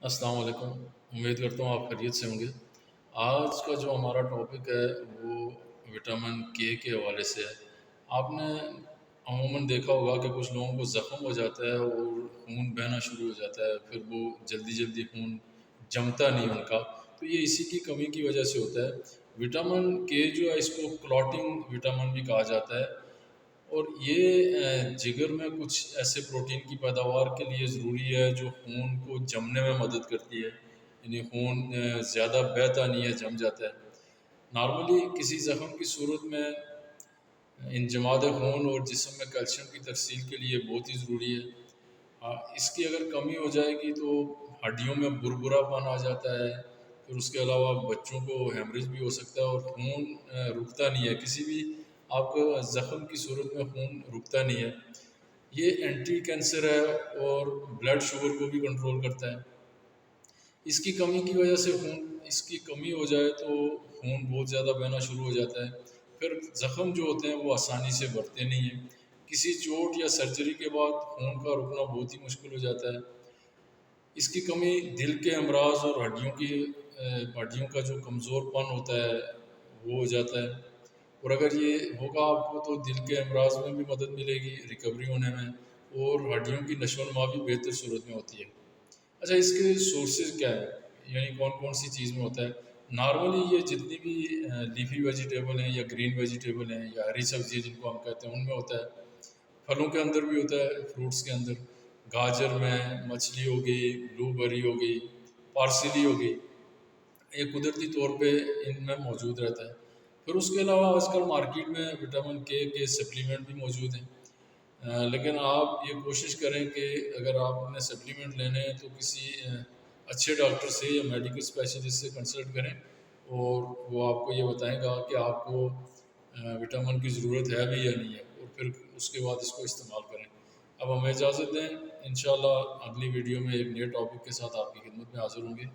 السلام علیکم، امید کرتا ہوں آپ خیریت سے ہوں گے۔ آج کا جو ہمارا ٹاپک ہے وہ وٹامن کے حوالے سے ہے۔ آپ نے عموماً دیکھا ہوگا کہ کچھ لوگوں کو زخم ہو جاتا ہے اور خون بہنا شروع ہو جاتا ہے، پھر وہ جلدی جلدی خون جمتا نہیں ان کا، تو یہ اسی کی کمی کی وجہ سے ہوتا ہے۔ وٹامن کے جو ہے اس کو کلاٹنگ وٹامن بھی کہا جاتا ہے، اور یہ جگر میں کچھ ایسے پروٹین کی پیداوار کے لیے ضروری ہے جو خون کو جمنے میں مدد کرتی ہے، یعنی خون زیادہ بہتا نہیں ہے، جم جاتا ہے۔ نارملی کسی زخم کی صورت میں انجماد خون اور جسم میں کیلشیم کی ترسیل کے لیے بہت ہی ضروری ہے۔ اس کی اگر کمی ہو جائے گی تو ہڈیوں میں بربرا پن آ جاتا ہے، پھر اس کے علاوہ بچوں کو ہیمریج بھی ہو سکتا ہے، اور خون رکتا نہیں ہے، کسی بھی آپ کو زخم کی صورت میں خون رکتا نہیں ہے۔ یہ اینٹی کینسر ہے اور بلڈ شوگر کو بھی کنٹرول کرتا ہے۔ اس کی کمی کی وجہ سے اس کی کمی ہو جائے تو خون بہت زیادہ بہنا شروع ہو جاتا ہے، پھر زخم جو ہوتے ہیں وہ آسانی سے بھرتے نہیں ہیں، کسی چوٹ یا سرجری کے بعد خون کا رکنا بہت ہی مشکل ہو جاتا ہے۔ اس کی کمی دل کے امراض اور ہڈیوں کا جو کمزور پن ہوتا ہے وہ ہو جاتا ہے، اور اگر یہ ہوگا آپ کو تو دل کے امراض میں بھی مدد ملے گی ریکوری ہونے میں، اور ہڈیوں کی نشو و نما بھی بہتر صورت میں ہوتی ہے۔ اچھا، اس کے سورسز کیا ہے، یعنی کون کون سی چیز میں ہوتا ہے؟ نارملی یہ جتنی بھی لیفی ویجیٹیبل ہیں یا گرین ویجیٹیبل ہیں یا ہری سبزی جن کو ہم کہتے ہیں ان میں ہوتا ہے، پھلوں کے اندر بھی ہوتا ہے، فروٹس کے اندر، گاجر میں، مچھلی ہو گئی، بلو بیری ہو گئی، پارسلی ہو گئی، یہ قدرتی طور پہ ان میں موجود رہتا ہے۔ پھر اس کے علاوہ آج کل مارکیٹ میں وٹامن کے سپلیمنٹ بھی موجود ہیں، لیکن آپ یہ کوشش کریں کہ اگر آپ نے سپلیمنٹ لینے ہیں تو کسی اچھے ڈاکٹر سے یا میڈیکل اسپیشلسٹ سے کنسلٹ کریں، اور وہ آپ کو یہ بتائیں گا کہ آپ کو وٹامن کی ضرورت ہے بھی یا نہیں ہے، اور پھر اس کے بعد اس کو استعمال کریں۔ اب ہمیں اجازت دیں، انشاءاللہ اگلی ویڈیو میں ایک نئے ٹاپک کے ساتھ آپ کی خدمت میں حاضر ہوں گے۔